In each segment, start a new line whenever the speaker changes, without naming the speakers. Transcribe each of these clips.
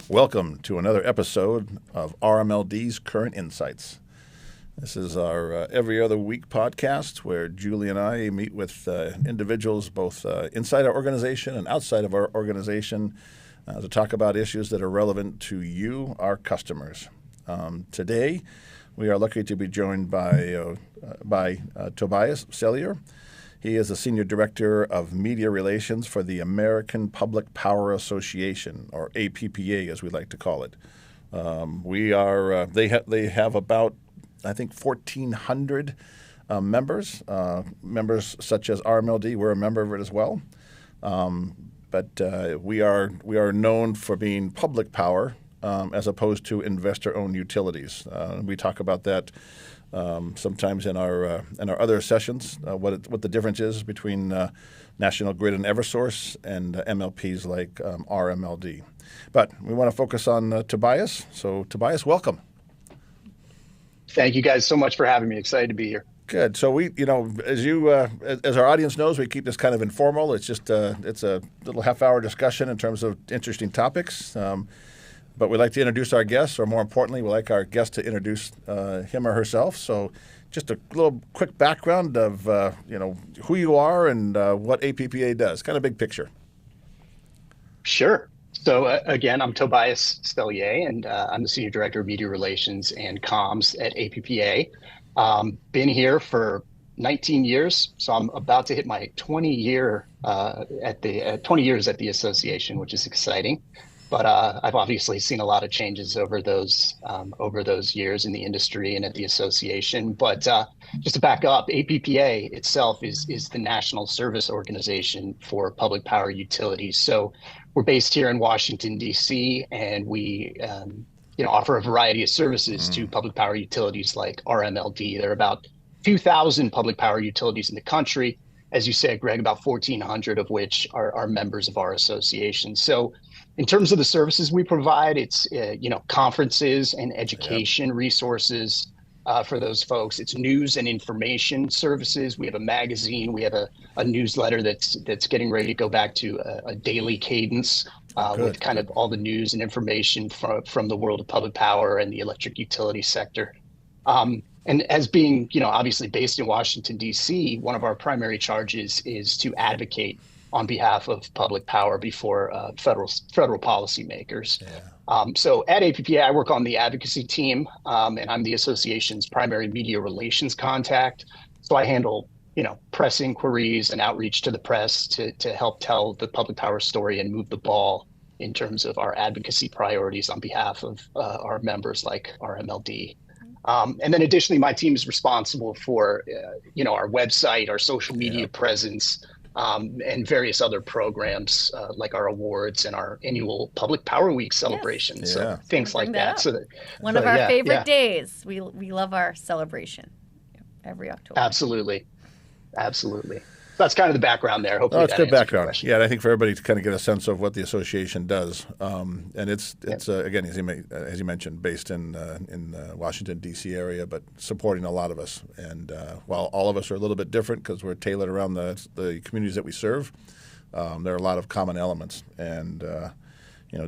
Welcome to another episode of RMLD's Current Insights. This is our every other week podcast where Julie and I meet with individuals both inside our organization and outside of our organization to talk about issues that are relevant to you, our customers. Today, we are lucky to be joined by Tobias Sellier. He is the Senior Director of Media Relations for the American Public Power Association, or APPA as we like to call it. They have about, I think, 1,400 members, members such as RMLD. We're a member of it as well. But we are known for being public power as opposed to investor-owned utilities. We talk about that sometimes in our other sessions, what the difference is between National Grid and Eversource and MLPs like RMLD. But we want to focus on Tobias. So Tobias, welcome.
Thank you guys so much for having me. Excited to be here.
Good. So we, as our audience knows, we keep this kind of informal. It's just it's a little half-hour discussion in terms of interesting topics. But we like to introduce our guests, or more importantly, we like our guest to introduce him or herself. So just a little quick background of, who you are and what APPA does, kind of big picture.
Sure. So again, I'm Tobias Sellier, and I'm the Senior Director of Media Relations and Comms at APPA. Been here for 19 years, so I'm about to hit my 20 years at the association, which is exciting. But I've obviously seen a lot of changes over those years in the industry and at the association. But just to back up, APPA itself is the national service organization for public power utilities. So we're based here in Washington, D.C., and we offer a variety of services to public power utilities like RMLD. There are about 2,000 public power utilities in the country. As you said, Greg, about 1,400 of which are members of our association. So in terms of the services we provide, it's conferences and education resources for those folks. It's news and information services. We have a magazine. We have a newsletter that's getting ready to go back to a daily cadence with kind of all the news and information from the world of public power and the electric utility sector. And as being, obviously based in Washington, D.C., one of our primary charges is to advocate on behalf of public power before federal policymakers. Yeah. So at APPA, I work on the advocacy team, and I'm the association's primary media relations contact. So I handle, press inquiries and outreach to the press to help tell the public power story and move the ball in terms of our advocacy priorities on behalf of our members like RMLD. And then additionally, my team is responsible for, our website, our social media presence, and various other programs like our awards and our annual Public Power Week celebrations, so things like that. So
one of our favorite days. We love our celebration every October.
Absolutely. So that's kind of the background there. Hopefully
that's good background. Yeah, and I think for everybody to kind of get a sense of what the association does, and it's again, as you mentioned, based in Washington D.C. area, but supporting a lot of us. And while all of us are a little bit different because we're tailored around the communities that we serve, there are a lot of common elements. And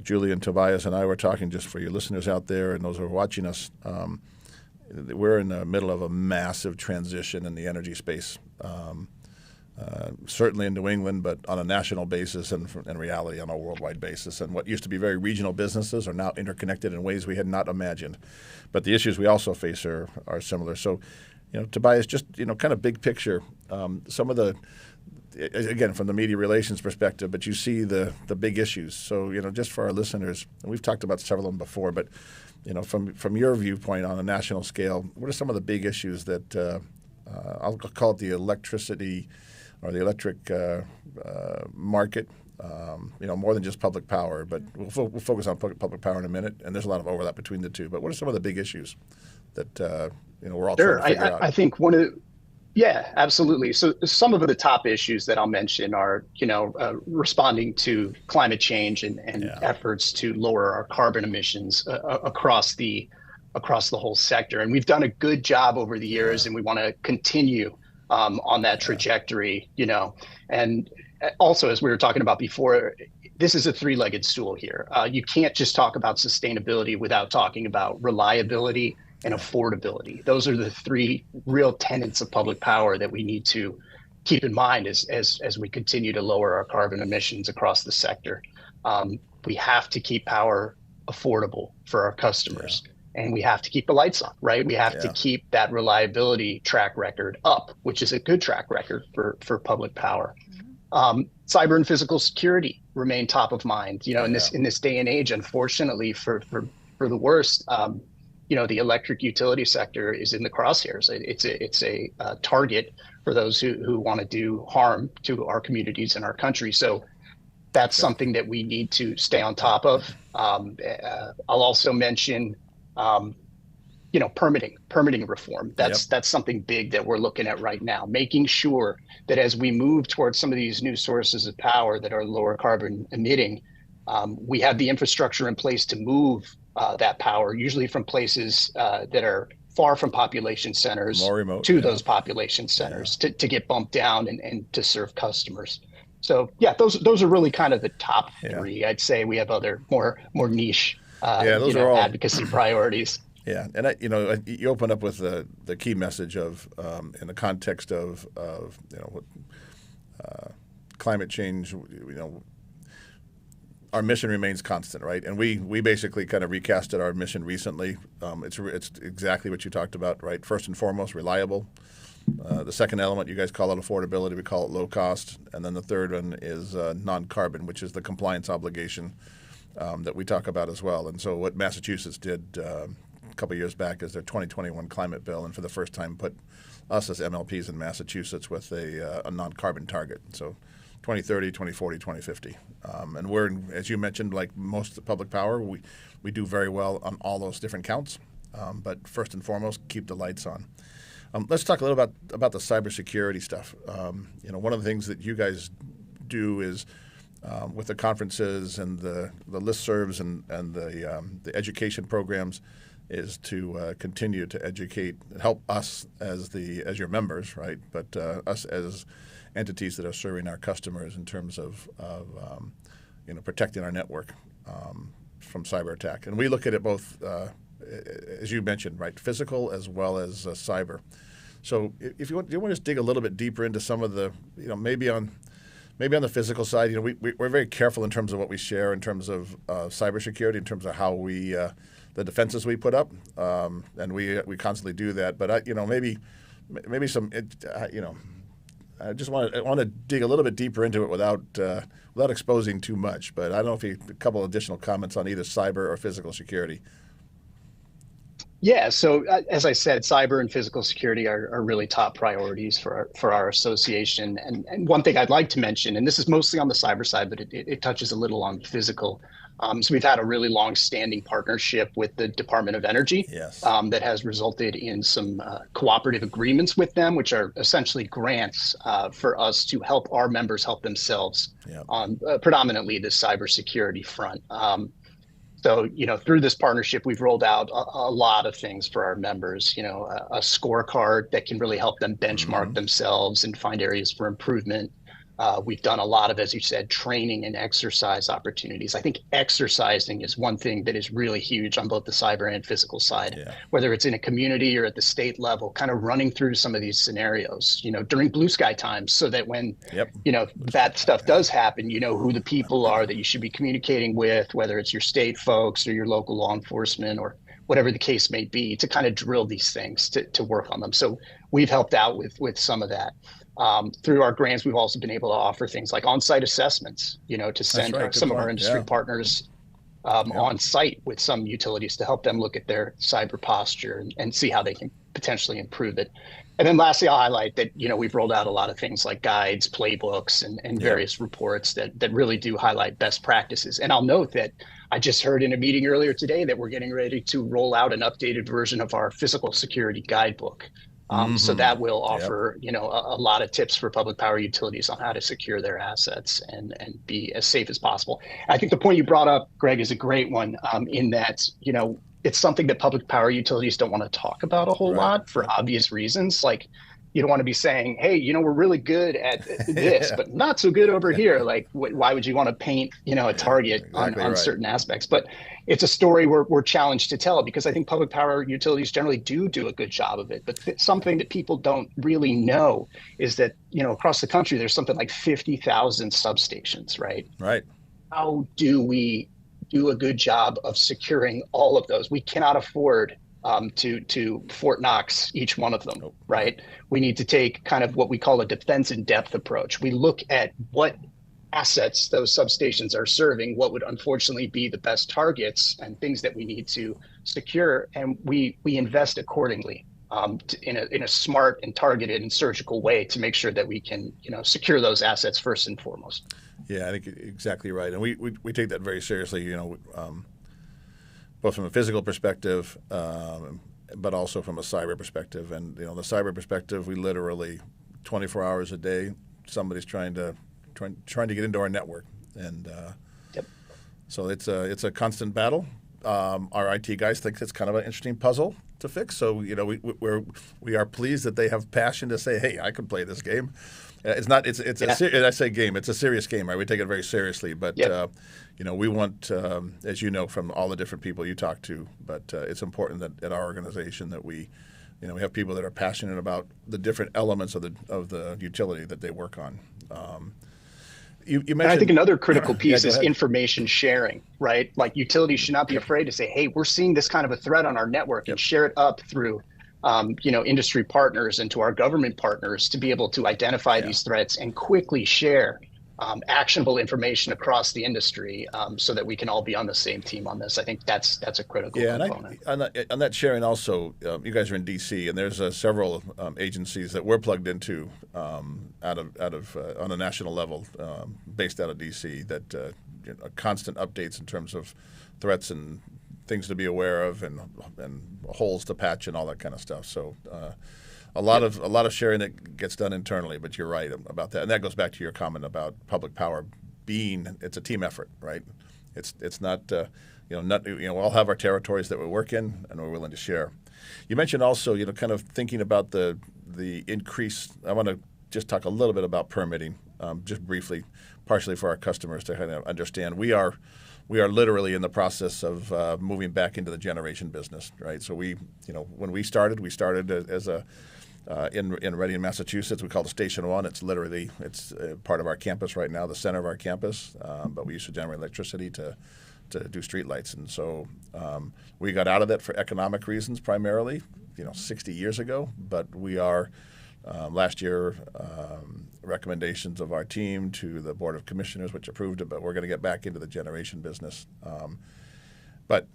Julie and Tobias and I were talking, just for your listeners out there and those who are watching us. We're in the middle of a massive transition in the energy space. Certainly in New England, but on a national basis and in reality on a worldwide basis. And what used to be very regional businesses are now interconnected in ways we had not imagined. But the issues we also face are similar. So, Tobias, just, kind of big picture, some of the, again, from the media relations perspective, but you see the big issues. So, just for our listeners, and we've talked about several of them before, but, from your viewpoint on a national scale, what are some of the big issues that I'll call it the electricity or the electric market, more than just public power, but we'll focus on public power in a minute, and there's a lot of overlap between the two. But what are some of the big issues that we're all trying to figure out?
I think one of Yeah, absolutely. So some of the top issues that I'll mention are, responding to climate change and efforts to lower our carbon emissions across the whole sector. And we've done a good job over the years, and we want to continue on that trajectory, And also, as we were talking about before, this is a three-legged stool here. You can't just talk about sustainability without talking about reliability and affordability. Those are the three real tenets of public power that we need to keep in mind as we continue to lower our carbon emissions across the sector. We have to keep power affordable for our customers, and we have to keep the lights on, right? We have to keep that reliability track record up, which is a good track record for public power. Cyber and physical security remain top of mind. In this day and age, unfortunately, for the worst, the electric utility sector is in the crosshairs. It's a target for those who want to do harm to our communities and our country. So that's something that we need to stay on top of. I'll also mention, permitting reform. That's something big that we're looking at right now, making sure that as we move towards some of these new sources of power that are lower carbon emitting, we have the infrastructure in place to move that power, usually from places that are far from population centers,
more remote,
to those population centers to get bumped down and to serve customers. So those are really kind of the top three. I'd say we have other more niche
those are all
advocacy priorities.
Yeah, and you open up with the key message of in the context of climate change. Our mission remains constant, right? And we basically kind of recasted our mission recently. It's exactly what you talked about, right? First and foremost, reliable. The second element, you guys call it affordability, we call it low cost. And then the third one is non-carbon, which is the compliance obligation that we talk about as well. And so what Massachusetts did a couple of years back is their 2021 climate bill, and for the first time put us as MLPs in Massachusetts with a non-carbon target. So 2030, 2040, 2050. And we're, as you mentioned, like most of the public power, we do very well on all those different counts. But first and foremost, keep the lights on. Let's talk a little about the cybersecurity stuff. One of the things that you guys do is with the conferences and the listservs and the education programs is to continue to educate, help us as your members, right? But us as entities that are serving our customers in terms of protecting our network from cyber attack. And we look at it both, as you mentioned, right, physical as well as cyber. So if you want to just dig a little bit deeper into some of the, maybe on the physical side, we're very careful in terms of what we share in terms of cybersecurity, in terms of how we the defenses we put up, and we constantly do that. But maybe some I want to dig a little bit deeper into it without exposing too much. But I don't know if a couple additional comments on either cyber or physical security.
Yeah, so as I said, cyber and physical security are really top priorities for our association. And one thing I'd like to mention, and this is mostly on the cyber side, but it touches a little on physical. So we've had a really long-standing partnership with the Department of Energy that has resulted in some cooperative agreements with them, which are essentially grants for us to help our members help themselves on predominantly the cybersecurity front. So, through this partnership, we've rolled out a lot of things for our members, a scorecard that can really help them benchmark themselves and find areas for improvement. We've done a lot of, as you said, training and exercise opportunities. I think exercising is one thing that is really huge on both the cyber and physical side, whether it's in a community or at the state level, kind of running through some of these scenarios, during blue sky times, so that when, that stuff does happen, who the people are that you should be communicating with, whether it's your state folks or your local law enforcement or whatever the case may be, to kind of drill these things to work on them. So we've helped out with some of that. Through our grants, we've also been able to offer things like on-site assessments, to send some of our industry partners on site with some utilities to help them look at their cyber posture and see how they can potentially improve it. And then lastly, I'll highlight that, we've rolled out a lot of things like guides, playbooks, and various reports that really do highlight best practices. And I'll note that I just heard in a meeting earlier today that we're getting ready to roll out an updated version of our physical security guidebook. So that will offer, a lot of tips for public power utilities on how to secure their assets and be as safe as possible. I think the point you brought up, Greg, is a great one in that, it's something that public power utilities don't want to talk about a whole lot for obvious reasons. Like, You don't want to be saying, hey, we're really good at this, but not so good over here. Like, why would you want to paint, a target
Exactly
on
right.
certain aspects? But it's a story we're challenged to tell, because I think public power utilities generally do a good job of it. But something that people don't really know is that, across the country, there's something like 50,000 substations, right?
Right.
How do we do a good job of securing all of those? We cannot afford to Fort Knox each one of them,
Nope.
right? We need to take kind of what we call a defense in depth approach. We look at what assets those substations are serving, what would unfortunately be the best targets and things that we need to secure, and we invest accordingly in a smart and targeted and surgical way to make sure that we can secure those assets first and foremost.
Yeah, I think exactly right, and we take that very seriously. Both from a physical perspective, but also from a cyber perspective. And the cyber perspective, we literally 24 hours a day, somebody's trying to get into our network, and
Yep.
so it's a constant battle. Our IT guys think it's kind of an interesting puzzle to fix. So we are pleased that they have passion to say, hey, I can play this game. It's not. It's I say game. It's a serious game, right? We take it very seriously. But
Yep.
We want, as you know from all the different people you talk to, but it's important that at our organization that we have people that are passionate about the different elements of the utility that they work on. You mentioned.
And I think another critical piece is
ahead.
information sharing, right? Like, utilities should not be afraid to say, hey, we're seeing this kind of a threat on our network, and share it up through industry partners and to our government partners to be able to identify these threats and quickly share actionable information across the industry, so that we can all be on the same team on this. I think that's a critical component.
And on that sharing also, you guys are in D.C. and there's several agencies that we're plugged into on a national level, based out of D.C. that constant updates in terms of threats and things to be aware of and holes to patch and all that kind of stuff. So a lot of sharing that gets done internally. But you're right about that, and that goes back to your comment about public power it's a team effort, right? It's not we all have our territories that we work in and we're willing to share. You mentioned also kind of thinking about the increase. I want to just talk a little bit about permitting, just briefly, partially for our customers to kind of understand. We are literally in the process of moving back into the generation business, right? So when we started as in Reading, Massachusetts. We call it Station 1. It's part of our campus right now, the center of our campus. But we used to generate electricity to do streetlights, and so we got out of that for economic reasons primarily, 60 years ago. But we are last year recommendations of our team to the Board of Commissioners, which approved it. But we're going to get back into the generation business. But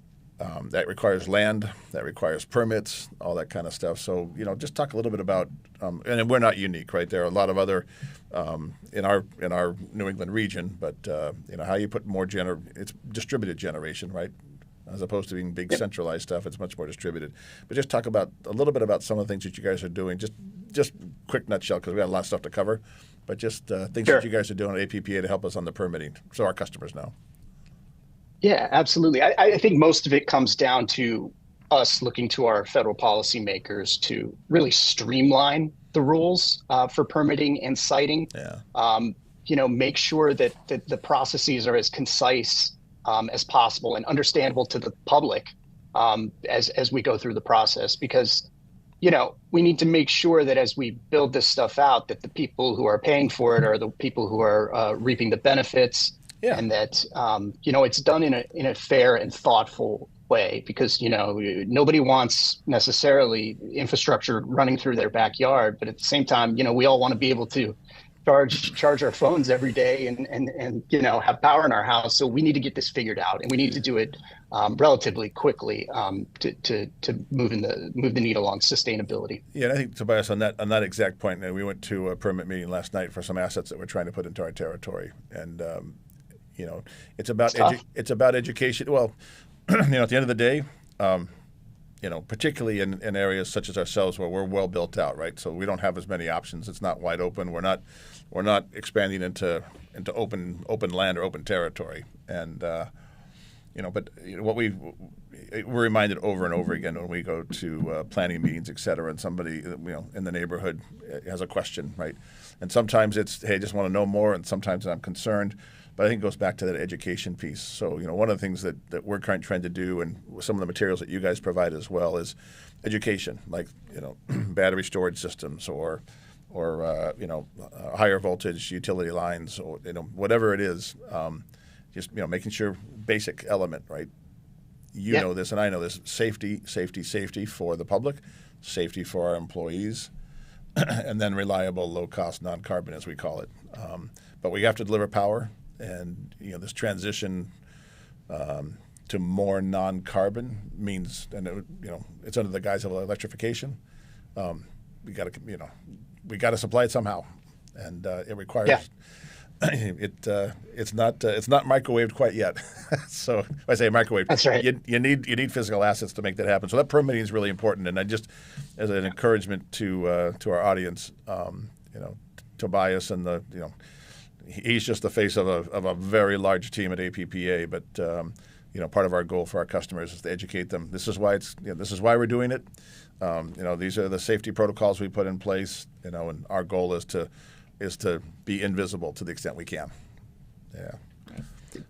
that requires land, that requires permits, all that kind of stuff. So, just talk a little bit about, and we're not unique, right? There are a lot of other in our New England region, but how you put more it's distributed generation, right? As opposed to being big centralized stuff, it's much more distributed. But just talk about a little bit about some of the things that you guys are doing. Just quick nutshell, because we got a lot of stuff to cover. But just things that you guys are doing at APPA to help us on the permitting, so our customers know.
Yeah, absolutely. I think most of it comes down to us looking to our federal policymakers to really streamline the rules for permitting and siting. Yeah. Make sure that the processes are as concise as possible and understandable to the public as we go through the process. Because, we need to make sure that as we build this stuff out, that the people who are paying for it are the people who are reaping the benefits. Yeah. And that, it's done in a fair and thoughtful way, because, nobody wants necessarily infrastructure running through their backyard. But at the same time, we all want to be able to charge our phones every day and have power in our house. So we need to get this figured out, and we need to do it relatively quickly to move the needle on sustainability.
Yeah, and I think, Tobias, on that exact point, we went to a permit meeting last night for some assets that we're trying to put into our territory, and it's about education. Well, at the end of the day, particularly in areas such as ourselves where we're well built out, right? So we don't have as many options. It's not wide open. We're not expanding into open land or open territory. And But what we're reminded over and over again when we go to planning meetings, et cetera, and somebody in the neighborhood has a question, right? And sometimes it's, hey, I just want to know more, and sometimes I'm concerned. But I think it goes back to that education piece. So, one of the things that we're trying to do, and some of the materials that you guys provide as well, is education, like battery storage systems or higher voltage utility lines, or whatever it is. Just making sure basic element, right? You know this, and I know this: safety for the public, safety for our employees, and then reliable, low-cost, non-carbon, as we call it. But we have to deliver power, and this transition to more non-carbon means, and it's under the guise of electrification. We got to supply it somehow, and it requires. Yeah. It's not microwaved quite yet. So when I say microwave,
that's right.
You need physical assets to make that happen. So that permitting is really important. And I just, as an encouragement to our audience, Tobias and he's just the face of a very large team at APPA. But part of our goal for our customers is to educate them. This is why this is why we're doing it. These are the safety protocols we put in place. And our goal is to be invisible to the extent we can. Yeah.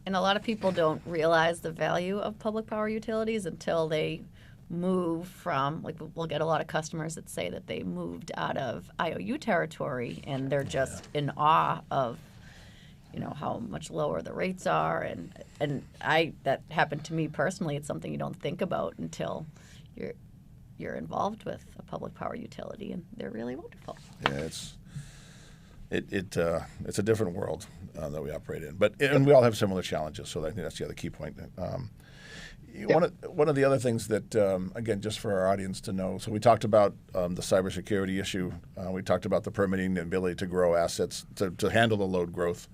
And a lot of people don't realize the value of public power utilities until they move from, like, we'll get a lot of customers that say that they moved out of IOU territory and they're just in awe of, how much lower the rates are. And that happened to me personally. It's something you don't think about until you're involved with a public power utility, and they're really wonderful.
Yeah, it's a different world that we operate in, and we all have similar challenges. So I think that's the other key point. One of the other things that, again, just for our audience to know. So we talked about the cybersecurity issue. We talked about the permitting and ability to grow assets to handle the load growth.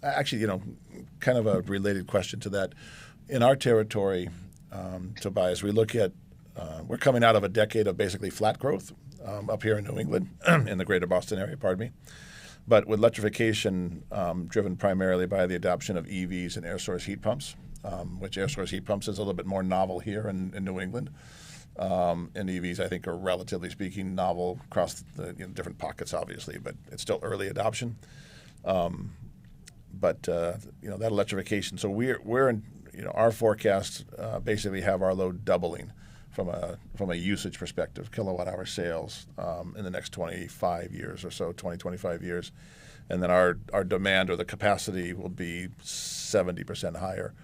Actually, kind of a related question to that. In our territory, Tobias, we look at we're coming out of a decade of basically flat growth. Up here in New England, in the greater Boston area, pardon me. But with electrification driven primarily by the adoption of EVs and air source heat pumps, which air source heat pumps is a little bit more novel here in New England. And EVs, I think, are relatively speaking novel across the different pockets, obviously, but it's still early adoption. But that electrification. So we're in, our forecasts basically have our load doubling from a usage perspective, kilowatt hour sales in the next 25 years or so, 25 years. And then our demand or the capacity will be 70% higher.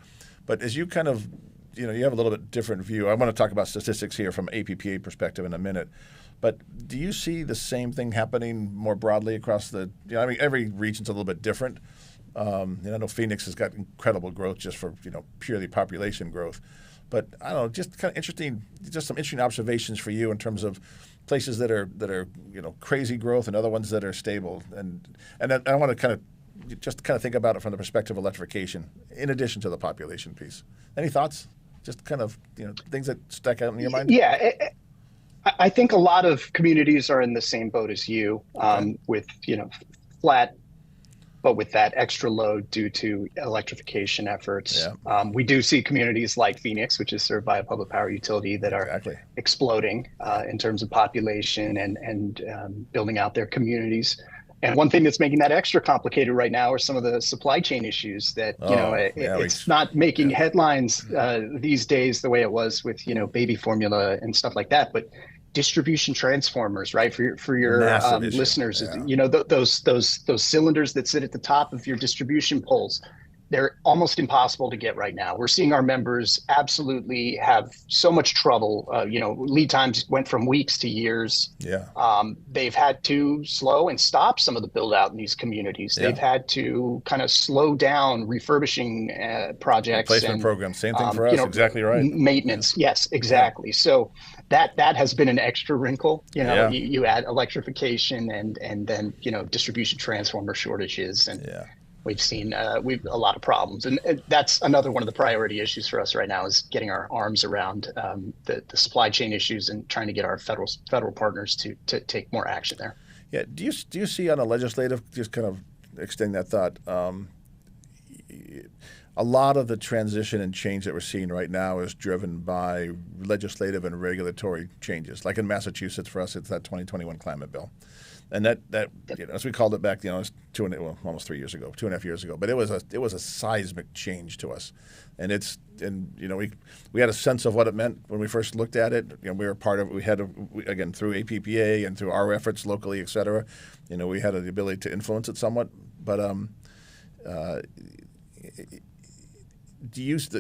But as you kind of, you have a little bit different view. I want to talk about statistics here from APPA perspective in a minute. But do you see the same thing happening more broadly across every region's a little bit different. I know Phoenix has got incredible growth just for, purely population growth. But I don't know, just kind of interesting, just some interesting observations for you in terms of places that are crazy growth and other ones that are stable. And I want to kind of think about it from the perspective of electrification, in addition to the population piece. Any thoughts? Just kind of things that stack out in your mind.
Yeah, I think a lot of communities are in the same boat as you, with flat. But with that extra load due to electrification efforts, we do see communities like Phoenix, which is served by a public power utility, that are exploding in terms of population and building out their communities. And one thing that's making that extra complicated right now are some of the supply chain issues that, it's not making headlines these days the way it was with, baby formula and stuff like that. But distribution transformers, right? For your listeners, those cylinders that sit at the top of your distribution poles, they're almost impossible to get right now. We're seeing our members absolutely have so much trouble. Lead times went from weeks to years. Yeah. They've had to slow and stop some of the build out in these communities. Yeah. They've had to kind of slow down refurbishing projects.
Replacement programs, same thing for us, exactly right.
Maintenance, yes, exactly. Yeah. So that has been an extra wrinkle. You add electrification and then distribution transformer shortages and. Yeah. We've seen a lot of problems, and that's another one of the priority issues for us right now is getting our arms around the supply chain issues and trying to get our federal partners to take more action there.
Yeah. Do you see on a legislative, just kind of extending that thought, a lot of the transition and change that we're seeing right now is driven by legislative and regulatory changes. Like in Massachusetts, for us, it's that 2021 climate bill. And that as we called it back, it's almost 3 years ago, 2.5 years ago. But it was a seismic change to us, and we had a sense of what it meant when we first looked at it. We were part of it. We had again through APPA and through our efforts locally, et cetera. We had the ability to influence it somewhat. But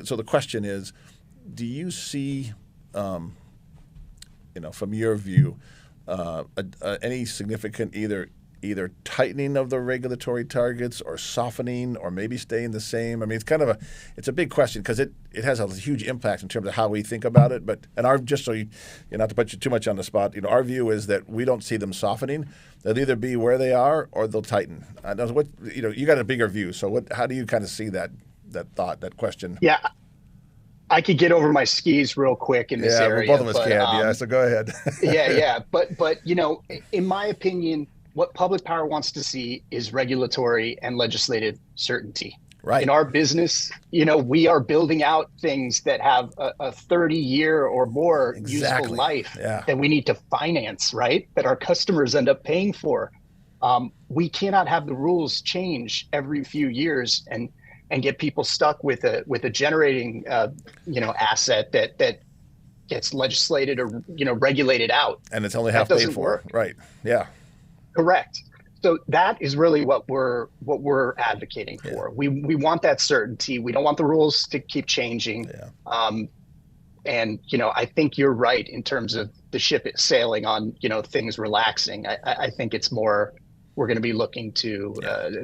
so the question is, do you see, from your view, any significant either tightening of the regulatory targets or softening or maybe staying the same? I mean, it's a big question because it has a huge impact in terms of how we think about it. Just so not to put you too much on the spot, our view is that we don't see them softening. They'll either be where they are or they'll tighten. You got a bigger view. So how do you kind of see that thought, that question?
Yeah. I could get over my skis real quick in this area.
Both of us can. Yeah, so go ahead.
Yeah. But in my opinion, what public power wants to see is regulatory and legislative certainty.
Right.
In our business, we are building out things that have a 30-year or more useful life that we need to finance, right? That our customers end up paying for. We cannot have the rules change every few years and get people stuck with a generating asset that gets legislated or regulated out,
and it's only half paid for. Right? Yeah.
Correct. So that is really what we're advocating for. We want that certainty. We don't want the rules to keep changing. Yeah. And I think you're right in terms of the ship sailing on things relaxing. I think it's more. We're going to be looking to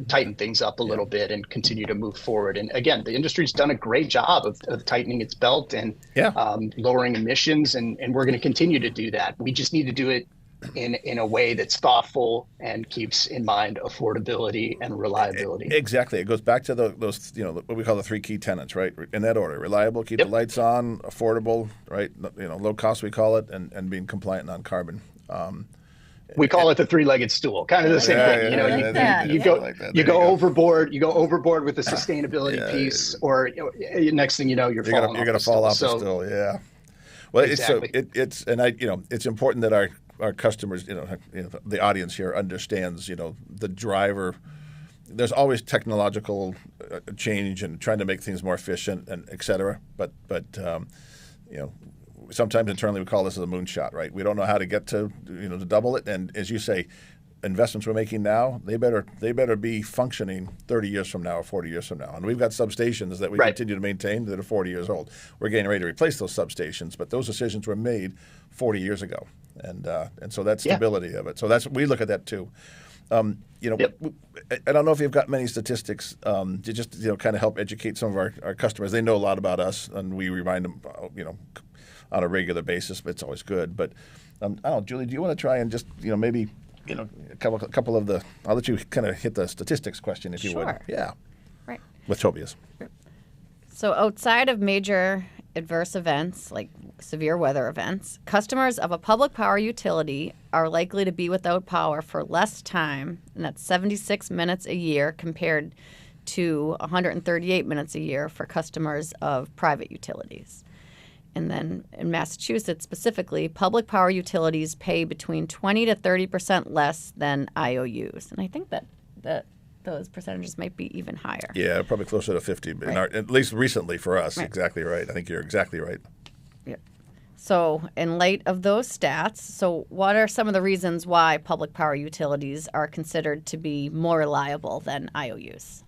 tighten things up a little bit and continue to move forward. And again, the industry's done a great job of tightening its belt and lowering emissions, and we're going to continue to do that. We just need to do it in a way that's thoughtful and keeps in mind affordability and reliability.
Exactly. It goes back to those what we call the three key tenets, right? In that order: reliable, keep the lights on; affordable, right? Low cost we call it, and being compliant on carbon.
We call it the three-legged stool, kind of the same thing. You go overboard. You go overboard with the sustainability piece, or next thing you're falling.
You're going to fall off the stool. Yeah. Well,
exactly.
It's important that our customers, the audience here understands, the driver. There's always technological change and trying to make things more efficient and et cetera. But sometimes internally we call this a moonshot, right? We don't know how to get to double it. And as you say, investments we're making now, they better be functioning 30 years from now or 40 years from now. And we've got substations that we continue to maintain that are 40 years old. We're getting ready to replace those substations, but those decisions were made 40 years ago. And so that's stability of it. So we look at that too. I don't know if you've got many statistics to just kind of help educate some of our customers. They know a lot about us, and we remind them, on a regular basis. But it's always good. But I don't know, Julie, do you want to try and just maybe a couple of the? I'll let you kind of hit the statistics question if you would. Yeah.
Right.
With Tobias.
So outside of major adverse events like severe weather events, customers of a public power utility are likely to be without power for less time, and that's 76 minutes a year compared to 138 minutes a year for customers of private utilities. And then in Massachusetts specifically, public power utilities pay between 20 to 30% less than IOUs. And I think that those percentages might be even higher.
Yeah, probably closer to 50, at least recently for us. Right. Exactly right. I think you're exactly right.
Yep. So in light of those stats, what are some of the reasons why public power utilities are considered to be more reliable than IOUs?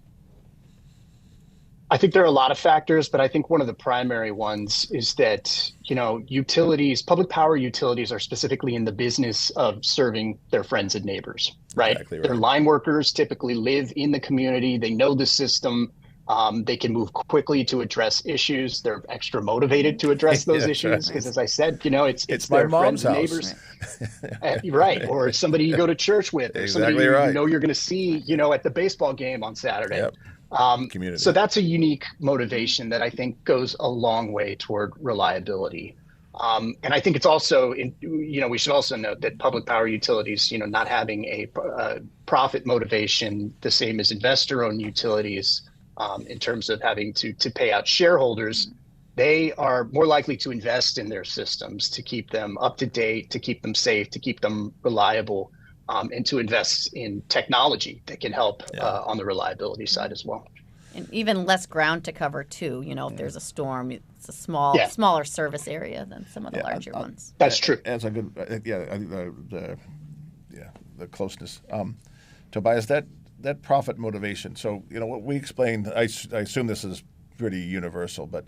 I think there are a lot of factors, but I think one of the primary ones is that, public power utilities are specifically in the business of serving their friends and neighbors, right?
Exactly right.
Their line workers typically live in the community. They know the system. They can move quickly to address issues. They're extra motivated to address those issues because, as I said, it's
my
their
mom's
friends and
house.
Neighbors. Right. Or somebody you go to church with, or somebody you're going to see, at the baseball game on Saturday.
Yep. Community.
So that's a unique motivation that I think goes a long way toward reliability. And I think it's also, we should also note that public power utilities, not having a profit motivation, the same as investor-owned utilities, in terms of having to pay out shareholders, they are more likely to invest in their systems to keep them up to date, to keep them safe, to keep them reliable, and to invest in technology that can help on the reliability side as well.
And even less ground to cover too. If there's a storm, it's a smaller service area than some of the larger ones.
That's true.
That's a good. I think the closeness. Tobias, that profit motivation. So what we explained. I assume this is pretty universal, but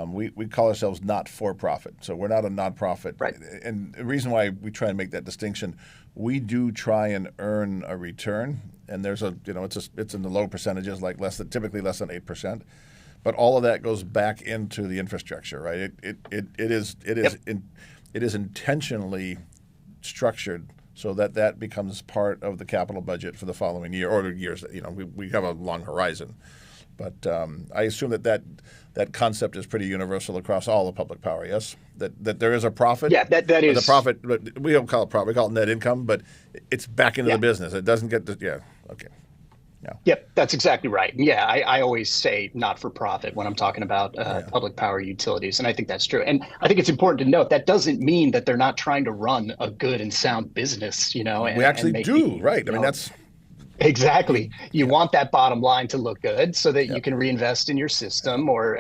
we call ourselves not for profit. So we're not a nonprofit.
Right.
And the reason why we try and make that distinction, we do try and earn a return. And there's it's in the low percentages, like typically less than 8%, but all of that goes back into the infrastructure, right? It is intentionally structured so that becomes part of the capital budget for the following year or years. We have a long horizon, but I assume that concept is pretty universal across all the public power. Yes, that there is a profit.
Yeah, that is
the profit. But we don't call it profit; we call it net income. But it's back into the business. It doesn't get okay. Yeah.
Yep, that's exactly right. Yeah, I always say not for profit when I'm talking about public power utilities, and I think that's true. And I think it's important to note that doesn't mean that they're not trying to run a good and sound business.
We actually do, right? I mean, that's
exactly. You want that bottom line to look good so that you can reinvest in your system or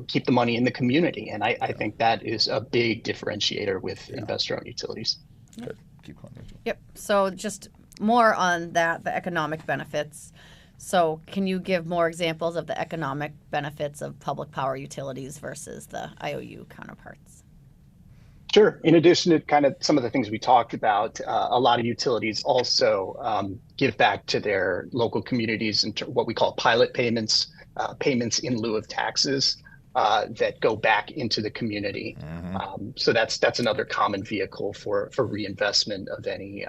keep the money in the community. And I think that is a big differentiator with investor-owned utilities.
Good. Keep going.
Yep. So just more on that, the economic benefits. So can you give more examples of the economic benefits of public power utilities versus the IOU counterparts?
Sure. In addition to kind of some of the things we talked about, a lot of utilities also give back to their local communities in what we call pilot payments, payments in lieu of taxes that go back into the community. Mm-hmm. So that's another common vehicle for reinvestment of any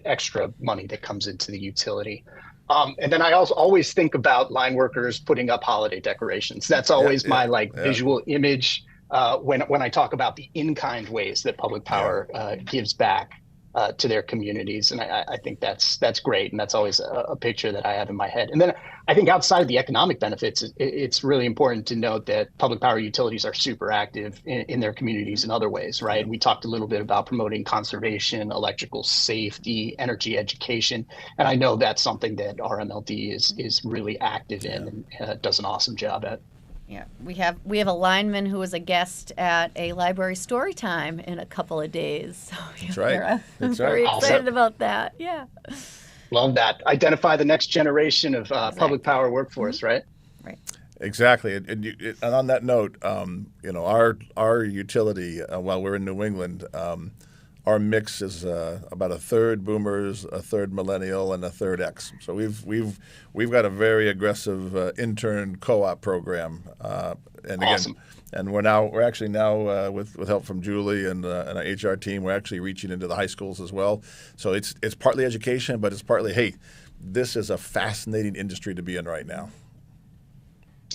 extra money that comes into the utility. And then I also always think about line workers putting up holiday decorations. That's always my visual image when I talk about the in-kind ways that public power gives back to their communities. And I think that's great. And that's always a picture that I have in my head. And then I think outside of the economic benefits, it's really important to note that public power utilities are super active in their communities in other ways, right? We talked a little bit about promoting conservation, electrical safety, energy education. And I know that's something that RMLD is really active in and does an awesome job at.
Yeah, we have a lineman who is a guest at a library story time in a couple of days. So
that's right.
I'm very excited about that. Yeah.
Love that. Identify the next generation of public power workforce, right?
Right.
Exactly. And on that note, our utility, while we're in New England, our mix is about a third boomers, a third millennial, and a third X. So we've got a very aggressive intern co-op program, and
awesome.
And we're actually now with help from Julie and our HR team, we're actually reaching into the high schools as well. So it's partly education, but it's partly, hey, this is a fascinating industry to be in right now.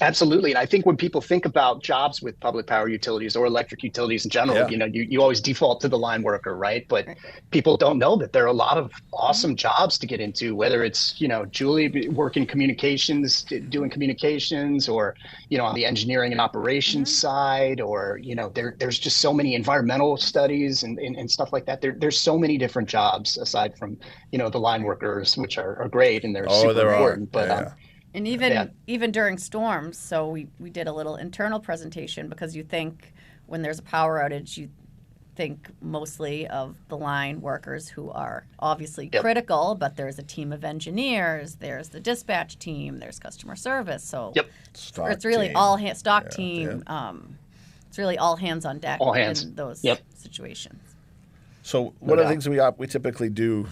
Absolutely. And I think when people think about jobs with public power utilities or electric utilities in general, you always default to the line worker, right? But people don't know that there are a lot of awesome jobs to get into, whether it's, Julie working communications, doing communications, or, on the engineering and operations side, or, there's just so many environmental studies and stuff like that. There's so many different jobs aside from, the line workers, which are great and they're super important. But
and even during storms, so we did a little internal presentation because you think when there's a power outage, you think mostly of the line workers who are obviously critical, but there's a team of engineers, there's the dispatch team, there's customer service. So it's really all stock team. It's really all hands on deck in those situations.
So one of the things we typically do,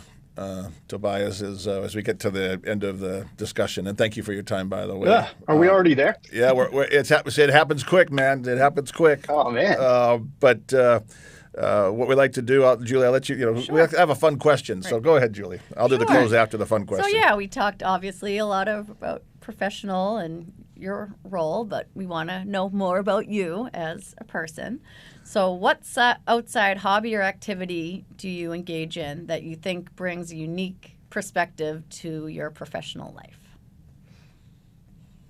Tobias, is as we get to the end of the discussion, and thank you for your time, by the way.
Yeah. Are we already there?
Yeah, it happens quick, man. It happens quick.
Oh, man.
But what we like to do, Julie, I'll let you, we have a fun question. Right. So go ahead, Julie. I'll do the close after the fun question.
So, we talked obviously a lot about professional and your role, but we want to know more about you as a person. So what outside hobby or activity do you engage in that you think brings a unique perspective to your professional life?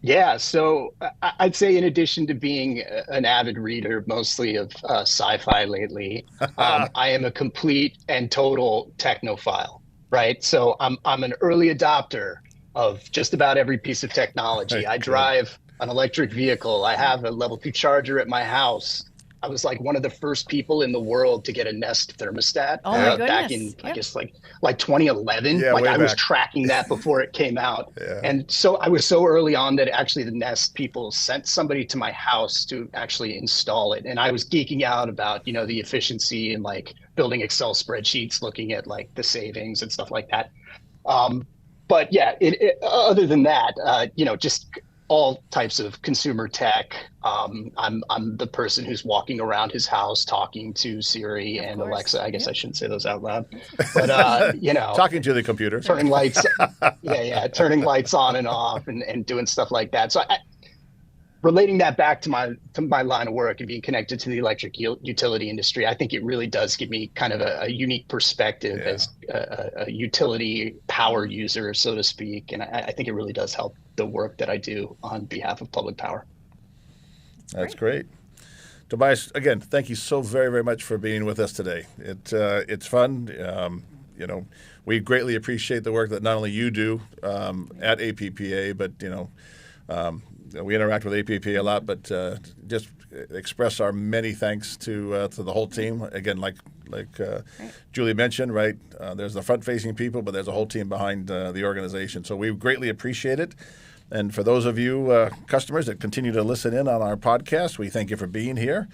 Yeah, so I'd say in addition to being an avid reader, mostly of sci-fi lately, I am a complete and total technophile, right? So I'm an early adopter of just about every piece of technology. I
Good.
drive an electric vehicle. I have a level 2 charger at my house. I was like one of the first people in the world to get a Nest thermostat
Oh my
back in,
goodness.
I
Yep.
guess, like 2011.
Yeah,
Like
way
I was
back.
tracking that before it came out.
Yeah.
And so I was so early on that actually the Nest people sent somebody to my house to actually install it. And I was geeking out about, the efficiency and like building Excel spreadsheets, looking at like the savings and stuff like that. Um, but yeah, other than that, just all types of consumer tech. I'm the person who's walking around his house talking to Siri
Of
and
course.
Alexa. I guess
Yep.
I shouldn't say those out loud, but
Talking to the computer.
turning lights, turning lights on and off and doing stuff like that. So relating that back to my line of work and being connected to the electric utility industry, I think it really does give me kind of a unique perspective as a utility power user, so to speak. And I think it really does help the work that I do on behalf of public power.
That's great. Tobias, again, thank you so very, very much for being with us today. It's fun. We greatly appreciate the work that not only you do at APPA, but we interact with APPA a lot. But just express our many thanks to the whole team. Again, like Julie mentioned, right? There's the front-facing people, but there's a whole team behind the organization. So we greatly appreciate it. And for those of you customers that continue to listen in on our podcast, we thank you for being here.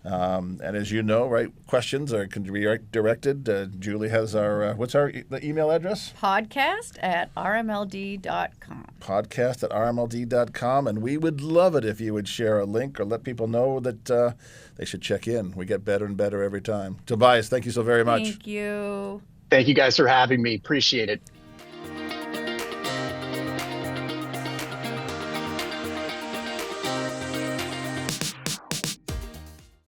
And as you know, right, questions can be directed. Julie has what's the email address?
Podcast@rmld.com.
Podcast@rmld.com. And we would love it if you would share a link or let people know that they should check in. We get better and better every time. Tobias, thank you so very much.
Thank you.
Thank you guys for having me. Appreciate it.